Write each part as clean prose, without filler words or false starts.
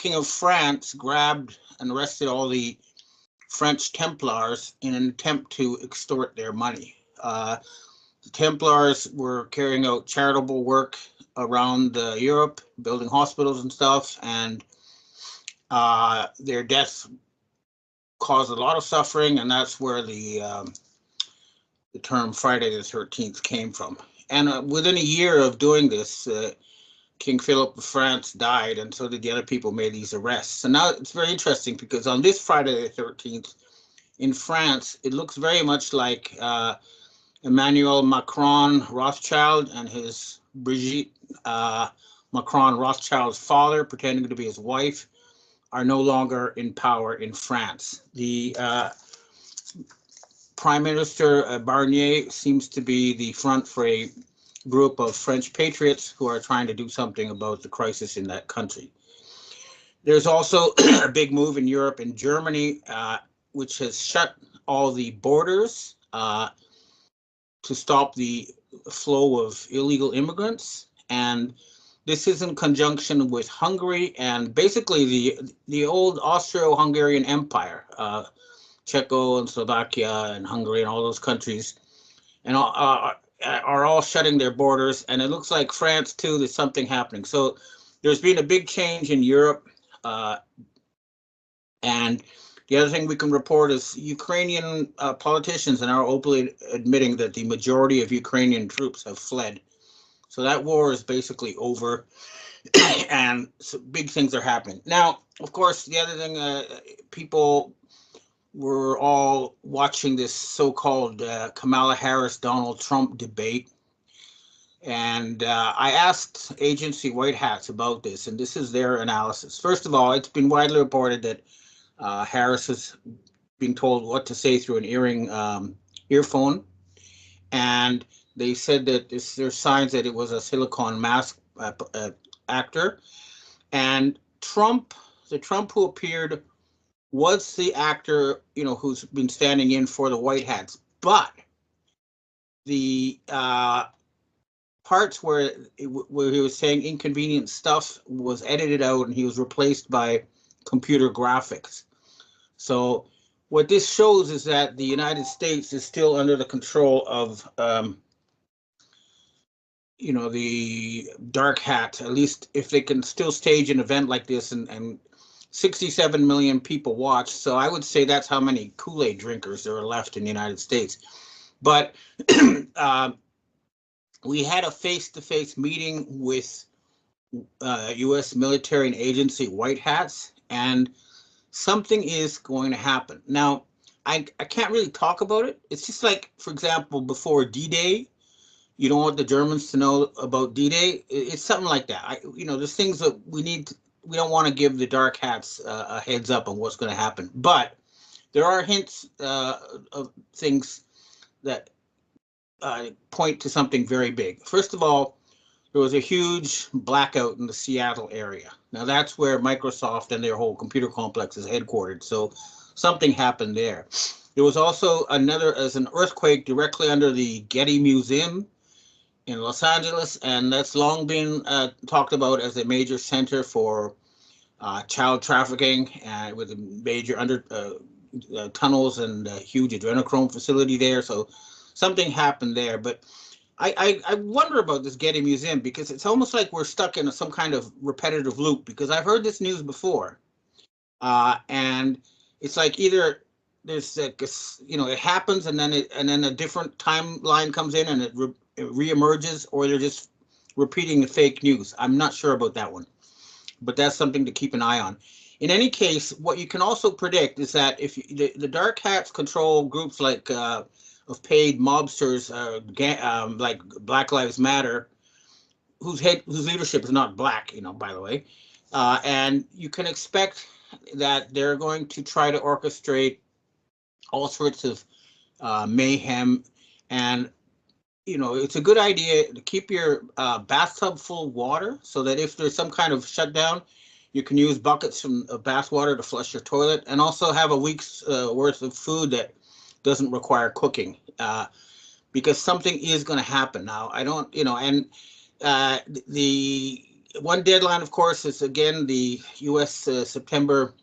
King of France grabbed and arrested all the French Templars in an attempt to extort their money. The Templars were carrying out charitable work around Europe, building hospitals and stuff, and their deaths caused a lot of suffering, and that's where the term Friday the 13th came from. And within a year of doing this, King Philip of France died, and so did the other people made these arrests. And now it's very interesting because on this Friday the 13th in France, it looks very much like Emmanuel Macron Rothschild and his Brigitte Macron Rothschild's father, pretending to be his wife, are no longer in power in France. The Prime Minister Barnier seems to be the front for a group of French patriots who are trying to do something about the crisis in that country. There's also a big move in Europe and Germany, which has shut all the borders to stop the flow of illegal immigrants. And this is in conjunction with Hungary and basically the old Austro-Hungarian Empire, Czechia and Slovakia and Hungary and all those countries, and are all shutting their borders. And it looks like France too, there's something happening. So there's been a big change in Europe. And the other thing we can report is Ukrainian politicians are now openly admitting that the majority of Ukrainian troops have fled. So that war is basically over, and so big things are happening. Now, of course, the other thing, people were all watching this so-called Kamala Harris-Donald Trump debate. And I asked agency White Hats about this, and this is their analysis. First of all, it's been widely reported that Harris has been told what to say through an earphone, and they said that there's signs that it was a silicone mask actor, and the Trump who appeared was the actor, who's been standing in for the White Hats, but the parts where he was saying inconvenient stuff was edited out, and he was replaced by computer graphics. So what this shows is that the United States is still under the control of, the dark hat, at least if they can still stage an event like this and 67 million people watch. So I would say that's how many Kool-Aid drinkers there are left in the United States. But we had a face-to-face meeting with U.S. military and agency White Hats, and something is going to happen. Now, I can't really talk about it. It's just like, for example, before D-Day, you don't want the Germans to know about D-Day. It's something like that. There's things that we don't want to give the dark hats a heads up on what's going to happen. But there are hints of things that point to something very big. First of all, there was a huge blackout in the Seattle area. Now that's where Microsoft and their whole computer complex is headquartered. So something happened there. There was also an earthquake directly under the Getty Museum in Los Angeles, and that's long been talked about as a major center for child trafficking, with major tunnels and a huge adrenochrome facility there. So something happened there. But I wonder about this Getty Museum, because it's almost like we're stuck in some kind of repetitive loop, because I've heard this news before. And it's like either there's it happens and then a different timeline comes in and it reemerges, or they're just repeating the fake news. I'm not sure about that one, but that's something to keep an eye on. In any case, what you can also predict is that if the dark hats control groups like of paid mobsters, like Black Lives Matter, whose leadership is not black, by the way, and you can expect that they're going to try to orchestrate all sorts of mayhem. And it's a good idea to keep your bathtub full of water, so that if there's some kind of shutdown, you can use buckets of bath water to flush your toilet, and also have a week's worth of food that doesn't require cooking, because something is going to happen. Now, I don't, and the one deadline, of course, is again the U.S. September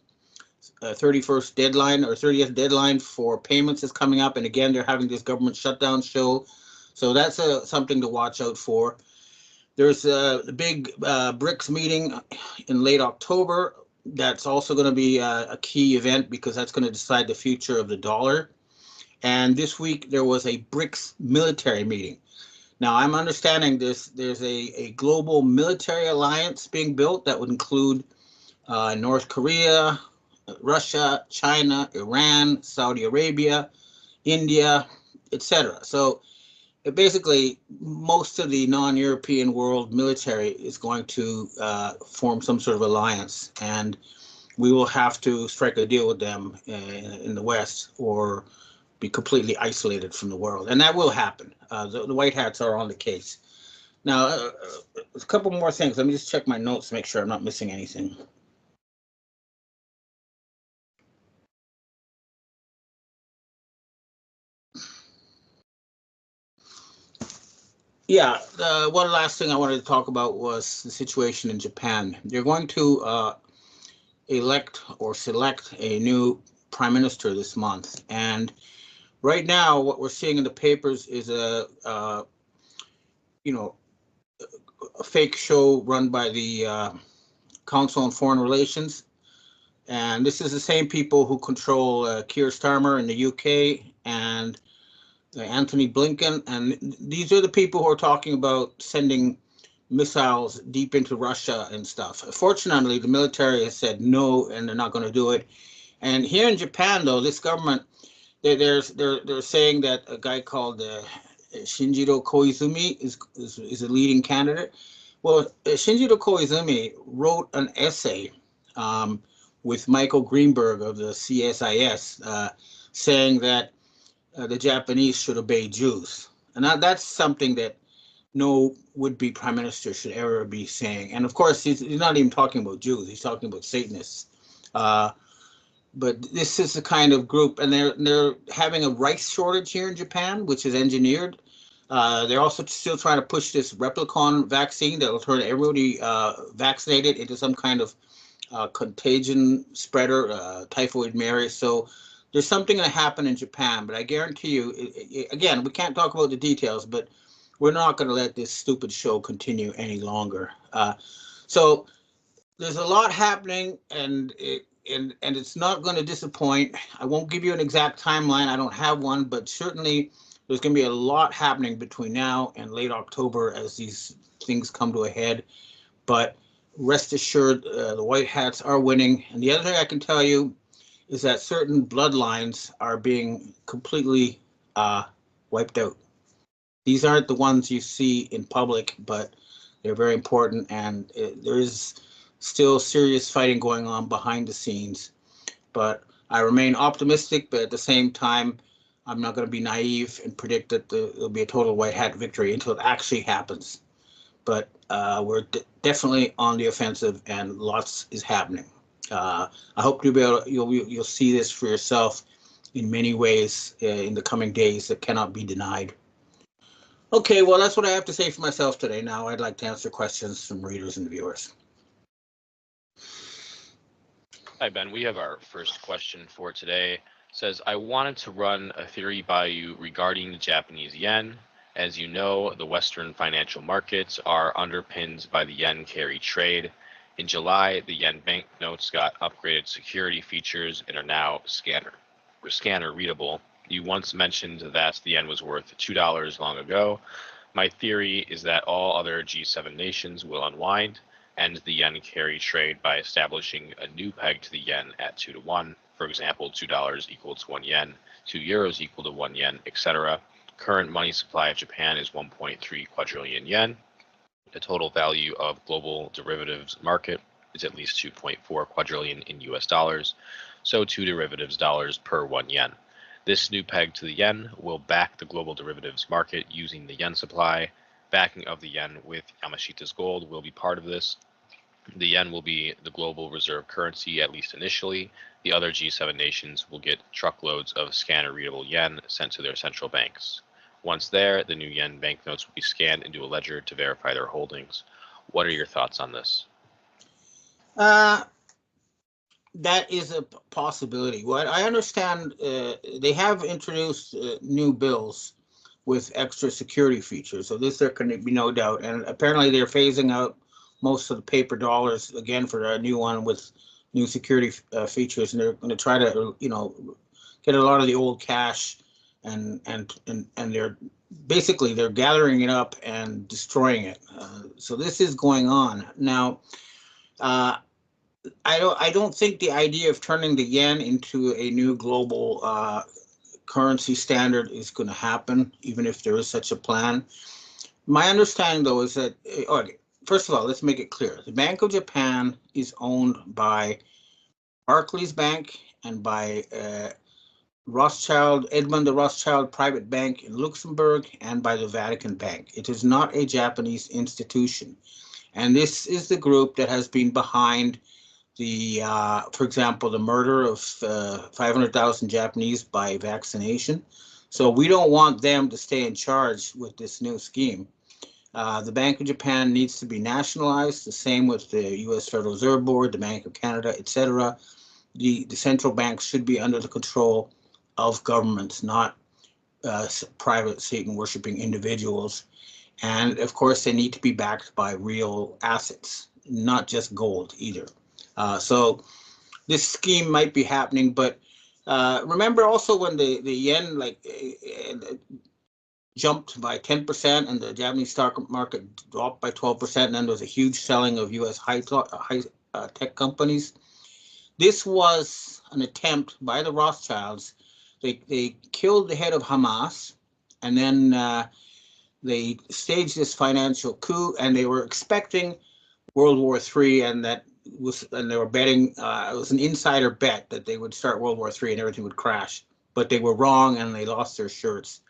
31st deadline or 30th deadline for payments is coming up, and again they're having this government shutdown show, so that's something to watch out for. There's the big BRICS meeting in late October. That's also going to be a key event because that's going to decide the future of the dollar. And this week there was a BRICS military meeting. Now I'm understanding there's a global military alliance being built that would include North Korea, Russia, China, Iran, Saudi Arabia, India, etc. So basically, most of the non-European world military is going to form some sort of alliance, and we will have to strike a deal with them in the West or be completely isolated from the world. And that will happen. The White Hats are on the case. Now, a couple more things. Let me just check my notes to make sure I'm not missing anything. Yeah, one last thing I wanted to talk about was the situation in Japan. They're going to elect or select a new prime minister this month, and right now what we're seeing in the papers is a fake show run by the Council on Foreign Relations, and this is the same people who control Keir Starmer in the UK and Anthony Blinken, and these are the people who are talking about sending missiles deep into Russia and stuff. Fortunately, the military has said no, and they're not going to do it. And here in Japan, though, this government, they're saying that a guy called Shinjiro Koizumi is a leading candidate. Well, Shinjiro Koizumi wrote an essay with Michael Greenberg of the CSIS saying that the Japanese should obey Jews. And that's something that no would-be prime minister should ever be saying. And of course, he's not even talking about Jews. He's talking about Satanists. But this is the kind of group, and they're having a rice shortage here in Japan, which is engineered. They're also still trying to push this replicon vaccine that will turn everybody vaccinated into some kind of contagion spreader, typhoid Mary. So there's something going to happen in Japan, but I guarantee you, again, we can't talk about the details, but we're not going to let this stupid show continue any longer. So there's a lot happening, and it's not going to disappoint. I won't give you an exact timeline. I don't have one, but certainly there's going to be a lot happening between now and late October as these things come to a head. But rest assured, the White Hats are winning. And the other thing I can tell you is that certain bloodlines are being completely wiped out. These aren't the ones you see in public, but they're very important, and there is still serious fighting going on behind the scenes. But I remain optimistic, but at the same time, I'm not going to be naive and predict that there'll be a total White Hat victory until it actually happens. But we're definitely on the offensive, and lots is happening. I hope you'll see this for yourself in many ways in the coming days that cannot be denied. Okay, well, that's what I have to say for myself today. Now I'd like to answer questions from readers and viewers. Hi, Ben. We have our first question for today. It says, I wanted to run a theory by you regarding the Japanese yen. As you know, the Western financial markets are underpinned by the yen carry trade. In July, the yen banknotes got upgraded security features and are now scanner readable. You once mentioned that the yen was worth $2 long ago. My theory is that all other G7 nations will unwind and the yen carry trade by establishing a new peg to the yen at 2 to 1. For example, $2 equals 1 yen, 2 euros equal to 1 yen, etc. Current money supply of Japan is 1.3 quadrillion yen. The total value of global derivatives market is at least 2.4 quadrillion in US dollars, so 2 derivatives dollars per 1 yen. This new peg to the yen will back the global derivatives market using the yen supply. Backing of the yen with Yamashita's gold will be part of this. The yen will be the global reserve currency, at least initially. The other G7 nations will get truckloads of scanner-readable yen sent to their central banks. Once there, the new yen banknotes will be scanned into a ledger to verify their holdings. What are your thoughts on this? That is a possibility. What I understand, they have introduced new bills with extra security features. So this there can be no doubt. And apparently they're phasing out most of the paper dollars again for a new one with new security features, and they're going to try to get a lot of the old cash and they're basically they're gathering it up and destroying it. So this is going on now. Uh, I don't think the idea of turning the yen into a new global currency standard is going to happen, even if there is such a plan. My understanding, though, is that okay, first of all, let's make it clear: the Bank of Japan is owned by Barclays Bank and by Edmond de Rothschild Private Bank in Luxembourg, and by the Vatican Bank. It is not a Japanese institution, and this is the group that has been behind for example, the murder of 500,000 Japanese by vaccination. So we don't want them to stay in charge with this new scheme. The Bank of Japan needs to be nationalized, the same with the U.S. Federal Reserve Board, the Bank of Canada, etc. The central banks should be under the control of governments, not private Satan-worshipping individuals. And of course, they need to be backed by real assets, not just gold either. So this scheme might be happening, but remember also when the yen jumped by 10% and the Japanese stock market dropped by 12%, and then there was a huge selling of U.S. high tech companies. This was an attempt by the Rothschilds. They killed the head of Hamas, and then they staged this financial coup, and they were expecting World War III, and they were betting, it was an insider bet that they would start World War III and everything would crash, but they were wrong and they lost their shirts.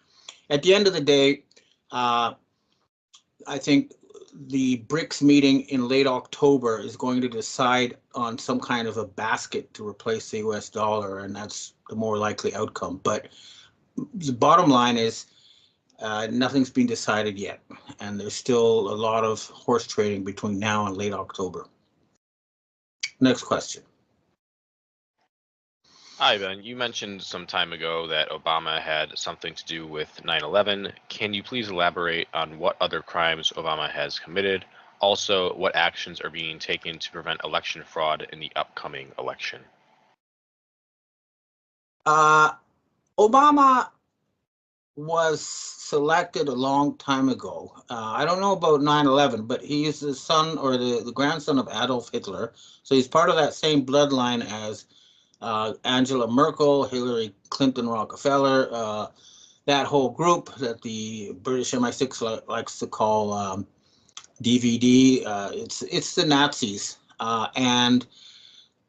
At the end of the day, I think the BRICS meeting in late October is going to decide on some kind of a basket to replace the US dollar, and that's the more likely outcome. But the bottom line is nothing's been decided yet, and there's still a lot of horse trading between now and late October. Next question. Hi, Ben. You mentioned some time ago that Obama had something to do with 9/11. Can you please elaborate on what other crimes Obama has committed? Also, what actions are being taken to prevent election fraud in the upcoming election? Obama was selected a long time ago. I don't know about 9/11, but he is the son or the grandson of Adolf Hitler. So he's part of that same bloodline as Angela Merkel, Hillary Clinton, Rockefeller, that whole group that the British MI6 likes to call DVD. It's the Nazis. And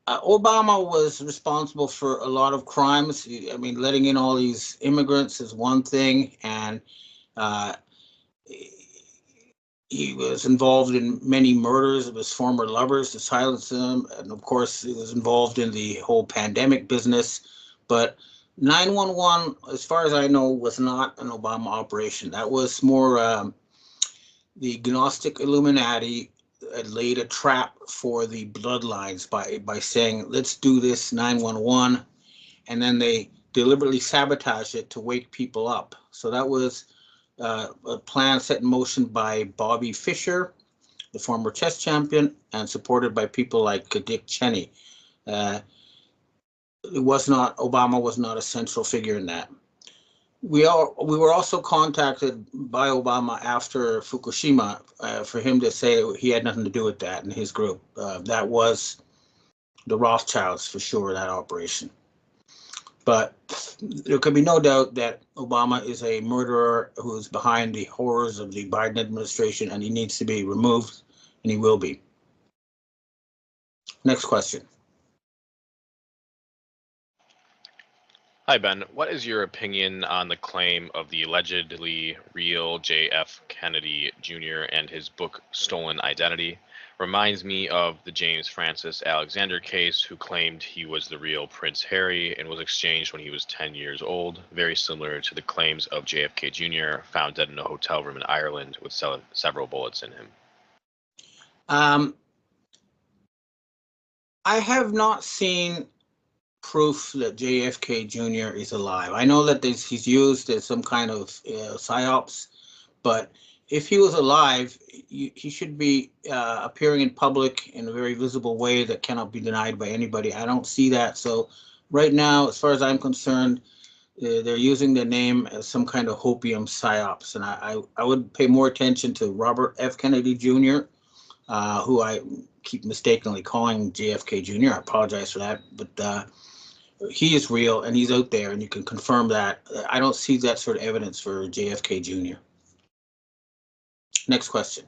Obama was responsible for a lot of crimes. I mean, letting in all these immigrants is one thing, and uh, he was involved in many murders of his former lovers to silence them, and of course, he was involved in the whole pandemic business. But 911, as far as I know, was not an Obama operation. That was more the Gnostic Illuminati laid a trap for the bloodlines by saying, let's do this 911, and then they deliberately sabotage it to wake people up. So that was a plan set in motion by Bobby Fischer, the former chess champion, and supported by people like Dick Cheney. Obama was not a central figure in that. We were also contacted by Obama after Fukushima for him to say he had nothing to do with that in his group. That was the Rothschilds for sure, that operation. But there can be no doubt that Obama is a murderer who is behind the horrors of the Biden administration, and he needs to be removed, and he will be. Next question. Hi, Ben. What is your opinion on the claim of the allegedly real J.F. Kennedy Jr. and his book Stolen Identity? Reminds me of the James Francis Alexander case, who claimed he was the real Prince Harry and was exchanged when he was 10 years old, very similar to the claims of JFK Jr., found dead in a hotel room in Ireland with several bullets in him. Um, I have not seen proof that JFK Jr. is alive. I know that he's used as some kind of psyops, but if he was alive, he should be appearing in public in a very visible way that cannot be denied by anybody. I don't see that. So right now, as far as I'm concerned, they're using the name as some kind of hopium psyops. And I would pay more attention to Robert F. Kennedy Jr., who I keep mistakenly calling JFK Jr. I apologize for that. But he is real and he's out there and you can confirm that. I don't see that sort of evidence for JFK Jr. Next question.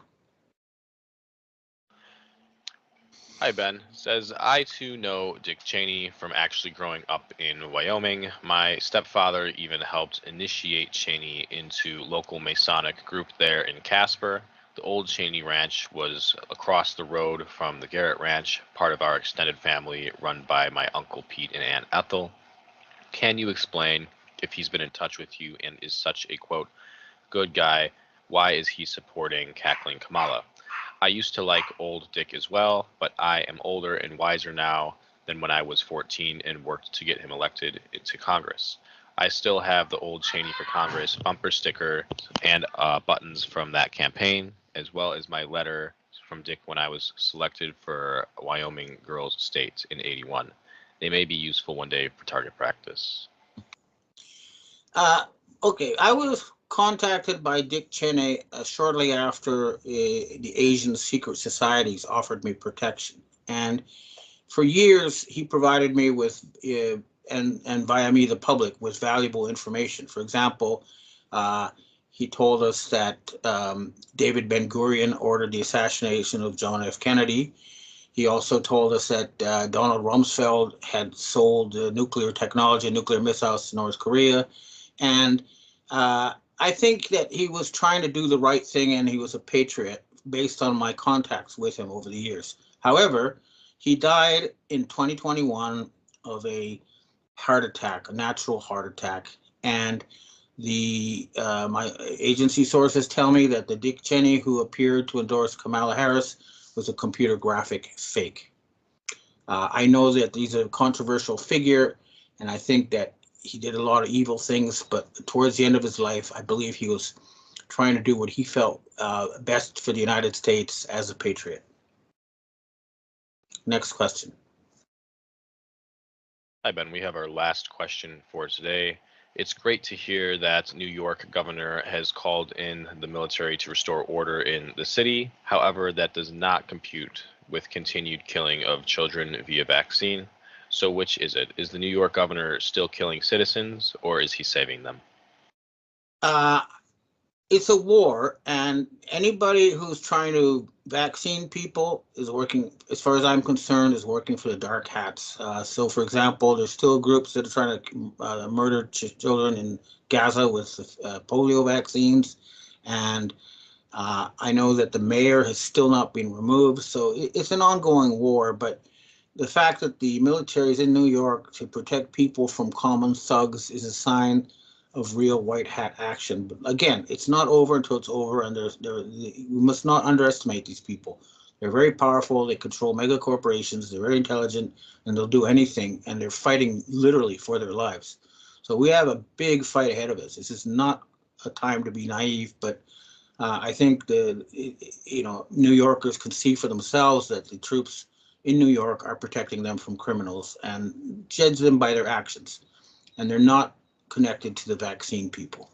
Hi, Ben. Says, I too know Dick Cheney from actually growing up in Wyoming. My stepfather even helped initiate Cheney into local Masonic group there in Casper. The old Cheney Ranch was across the road from the Garrett Ranch, part of our extended family run by my Uncle Pete and Aunt Ethel. Can you explain if he's been in touch with you and is such a, quote, good guy, why is he supporting cackling Kamala? I used to like old Dick as well, but I am older and wiser now than when I was 14 and worked to get him elected to Congress. I still have the old Cheney for Congress bumper sticker and buttons from that campaign, as well as my letter from Dick when I was selected for Wyoming Girls State in '81. They may be useful one day for target practice. Okay, I was contacted by Dick Cheney shortly after the Asian secret societies offered me protection. And for years, he provided me with, and via me, the public, with valuable information. For example, he told us that David Ben-Gurion ordered the assassination of John F. Kennedy. He also told us that Donald Rumsfeld had sold nuclear technology and nuclear missiles to North Korea. And I think that he was trying to do the right thing and he was a patriot based on my contacts with him over the years. However, he died in 2021 of a heart attack, a natural heart attack. And my agency sources tell me that the Dick Cheney who appeared to endorse Kamala Harris was a computer graphic fake. I know that he's a controversial figure, and I think that he did a lot of evil things, but towards the end of his life, I believe he was trying to do what he felt best for the United States as a patriot. Next question. Hi, Ben. We have our last question for today. It's great to hear that New York governor has called in the military to restore order in the city. However, that does not compute with continued killing of children via vaccine. So which is it? Is the New York governor still killing citizens or is he saving them? It's a war, and anybody who's trying to vaccine people is working, as far as I'm concerned, is working for the dark hats. So, for example, there's still groups that are trying to murder children in Gaza with polio vaccines, and I know that the mayor has still not been removed. So it's an ongoing war, but the fact that the military is in New York to protect people from common thugs is a sign of real white hat action. But again, it's not over until it's over, and we must not underestimate these people. They're very powerful. They control mega corporations. They're very intelligent, and they'll do anything. And they're fighting literally for their lives. So we have a big fight ahead of us. This is not a time to be naive, but I think New Yorkers can see for themselves that the troops in New York are protecting them from criminals and judge them by their actions. And they're not connected to the vaccine people.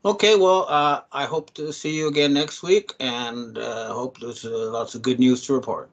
Okay, well, I hope to see you again next week, and hope there's lots of good news to report.